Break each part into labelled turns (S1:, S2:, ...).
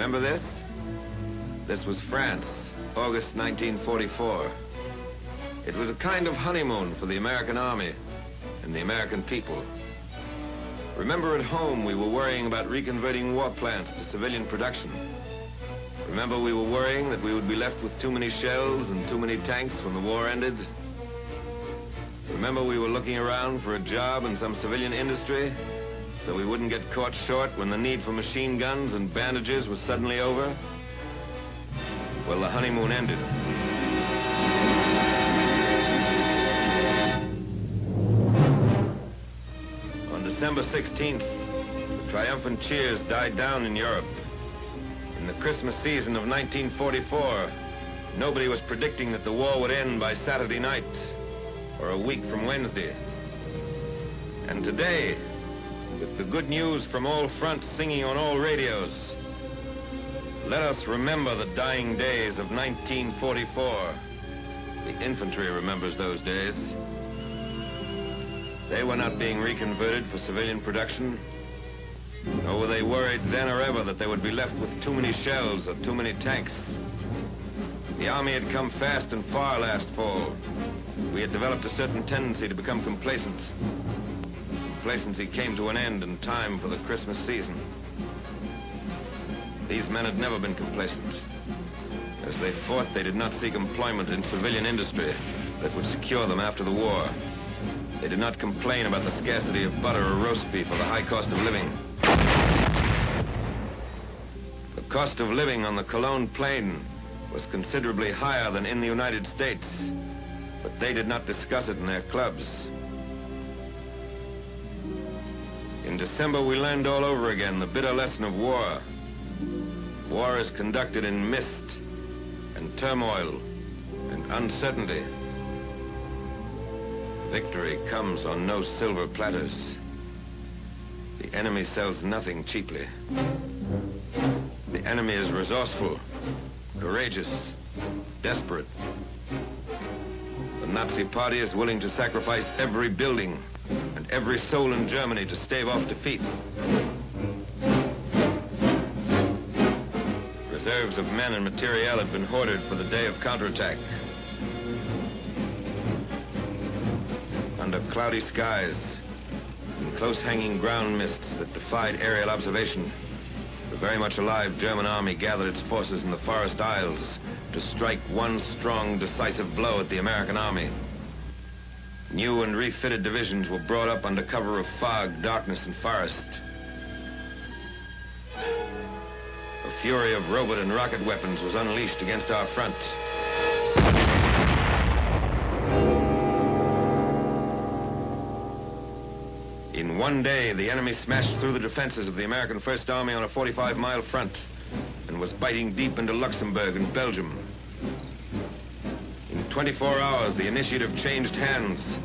S1: Remember this? This was France, August 1944. It was a kind of honeymoon for the American army and the American people. Remember at home we were worrying about reconverting war plants to civilian production. Remember we were worrying that we would be left with too many shells and too many tanks when the war ended? Remember we were looking around for a job in some civilian industry so we wouldn't get caught short when the need for machine guns and bandages was suddenly over? Well, the honeymoon ended. On December 16th, the triumphant cheers died down in Europe. In the Christmas season of 1944, nobody was predicting that the war would end by Saturday night or a week from Wednesday. And today, with the good news from all fronts singing on all radios, let us remember the dying days of 1944. The infantry remembers those days. They were not being reconverted for civilian production, nor were they worried then or ever that they would be left with too many shells or too many tanks. The army had come fast and far last fall. We had developed a certain tendency to become complacent. Complacency came to an end in time for the Christmas season. These men had never been complacent. As they fought, they did not seek employment in civilian industry that would secure them after the war. They did not complain about the scarcity of butter or roast beef or the high cost of living. The cost of living on the Cologne plain was considerably higher than in the United States, but they did not discuss it in their clubs. In December, we learned all over again the bitter lesson of war. War is conducted in mist and turmoil and uncertainty. Victory comes on no silver platters. The enemy sells nothing cheaply. The enemy is resourceful, courageous, desperate. The Nazi Party is willing to sacrifice every building and every soul in Germany to stave off defeat. Reserves of men and materiel had been hoarded for the day of counterattack. Under cloudy skies, in close-hanging ground mists that defied aerial observation, the very much alive German army gathered its forces in the Forest Isles to strike one strong, decisive blow at the American army. New and refitted divisions were brought up under cover of fog, darkness, and forest. A fury of robot and rocket weapons was unleashed against our front. In one day, the enemy smashed through the defenses of the American First Army on a 45-mile front and was biting deep into Luxembourg and Belgium. In 24 hours, the initiative changed hands,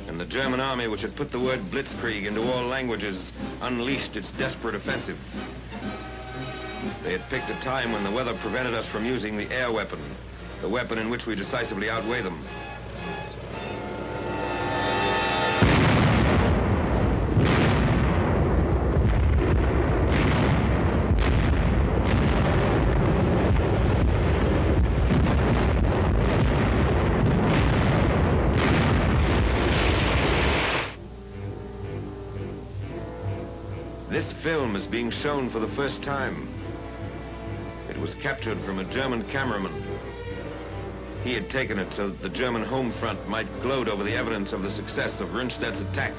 S1: and the German army, which had put the word blitzkrieg into all languages, unleashed its desperate offensive. They had picked a time when the weather prevented us from using the air weapon, the weapon in which we decisively outweigh them. This film is being shown for the first time. It was captured from a German cameraman. He had taken it so that the German home front might gloat over the evidence of the success of Rundstedt's attack.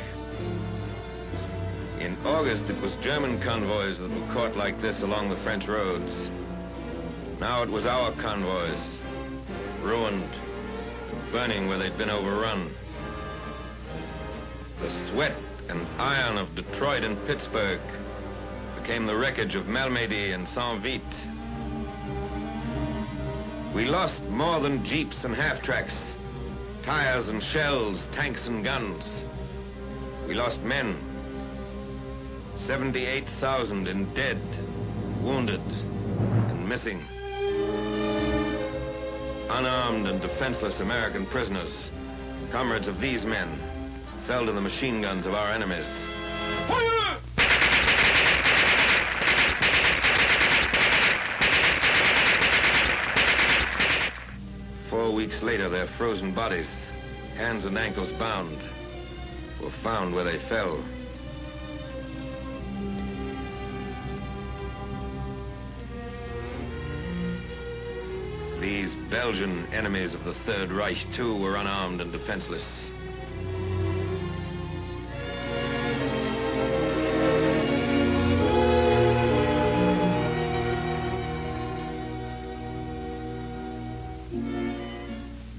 S1: In August, it was German convoys that were caught like this along the French roads. Now it was our convoys, ruined and burning where they'd been overrun. The sweat and iron of Detroit and Pittsburgh became the wreckage of Malmedy and Saint-Vite. We lost more than jeeps and half-tracks, tires and shells, tanks and guns. We lost men, 78,000 in dead, wounded, and missing. Unarmed and defenseless American prisoners, comrades of these men, fell to the machine guns of our enemies. Fire! later, their frozen bodies, hands and ankles bound, were found where they fell. These Belgian enemies of the Third Reich, too, were unarmed and defenseless.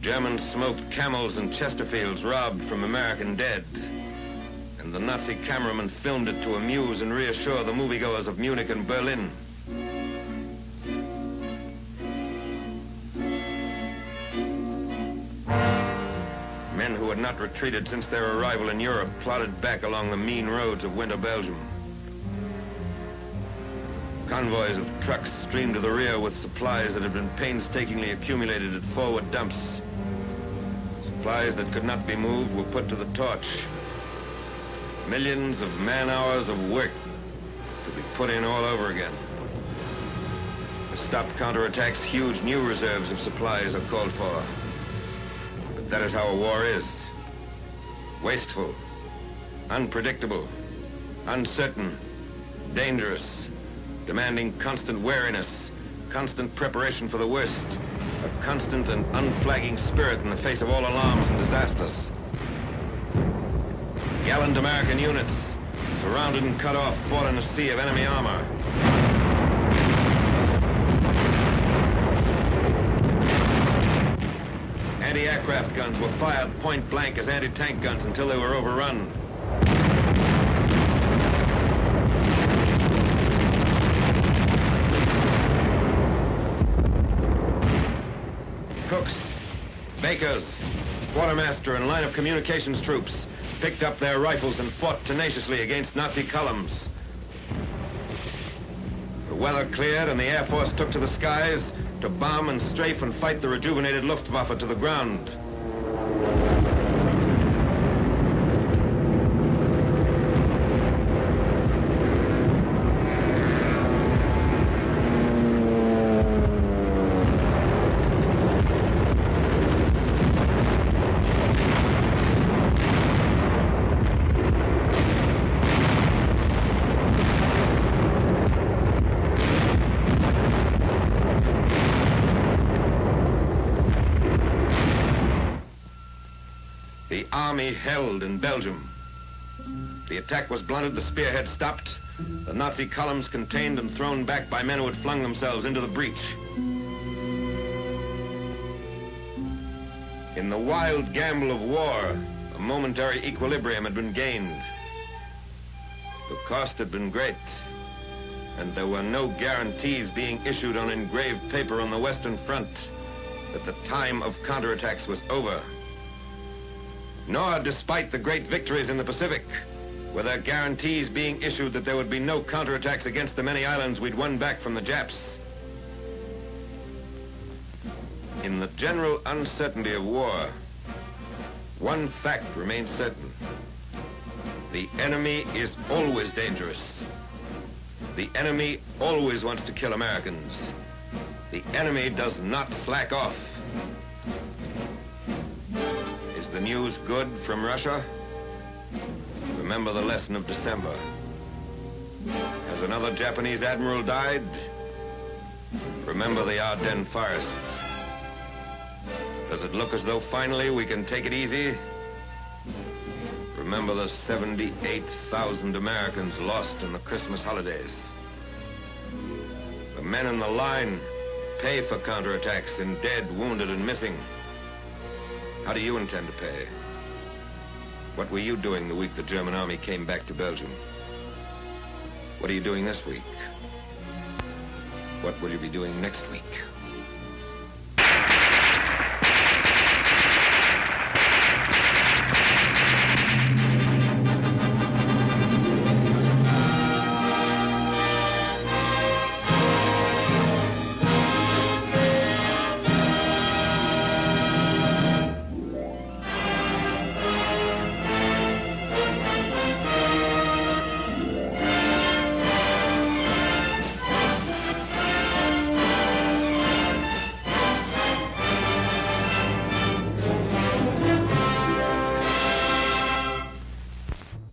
S1: Germans smoked camels and Chesterfields robbed from American dead. And the Nazi cameraman filmed it to amuse and reassure the moviegoers of Munich and Berlin. Men who had not retreated since their arrival in Europe plodded back along the mean roads of winter Belgium. Convoys of trucks streamed to the rear with supplies that had been painstakingly accumulated at forward dumps. Supplies that could not be moved were put to the torch. Millions of man-hours of work to be put in all over again. To stop counterattacks, huge new reserves of supplies are called for. But that is how a war is. Wasteful, unpredictable, uncertain, dangerous, demanding constant wariness, constant preparation for the worst, a constant and unflagging spirit in the face of all alarms and disasters. Gallant American units, surrounded and cut off, fought in a sea of enemy armor. Anti-aircraft guns were fired point blank as anti-tank guns until they were overrun. Cooks, bakers, quartermaster, and line of communications troops picked up their rifles and fought tenaciously against Nazi columns. The weather cleared and the Air Force took to the skies to bomb and strafe and fight the rejuvenated Luftwaffe to the ground. The army held in Belgium. The attack was blunted, the spearhead stopped, the Nazi columns contained and thrown back by men who had flung themselves into the breach. In the wild gamble of war, a momentary equilibrium had been gained. The cost had been great, and there were no guarantees being issued on engraved paper on the Western Front that the time of counterattacks was over. Nor, despite the great victories in the Pacific, were there guarantees being issued that there would be no counterattacks against the many islands we'd won back from the Japs. In the general uncertainty of war, one fact remains certain. The enemy is always dangerous. The enemy always wants to kill Americans. The enemy does not slack off. Is the news good from Russia? Remember the lesson of December. Has another Japanese admiral died? Remember the Ardennes forest. Does it look as though finally we can take it easy? Remember the 78,000 Americans lost in the Christmas holidays. The men in the line pay for counterattacks in dead, wounded, and missing. How do you intend to pay? What were you doing the week the German army came back to Belgium? What are you doing this week? What will you be doing next week?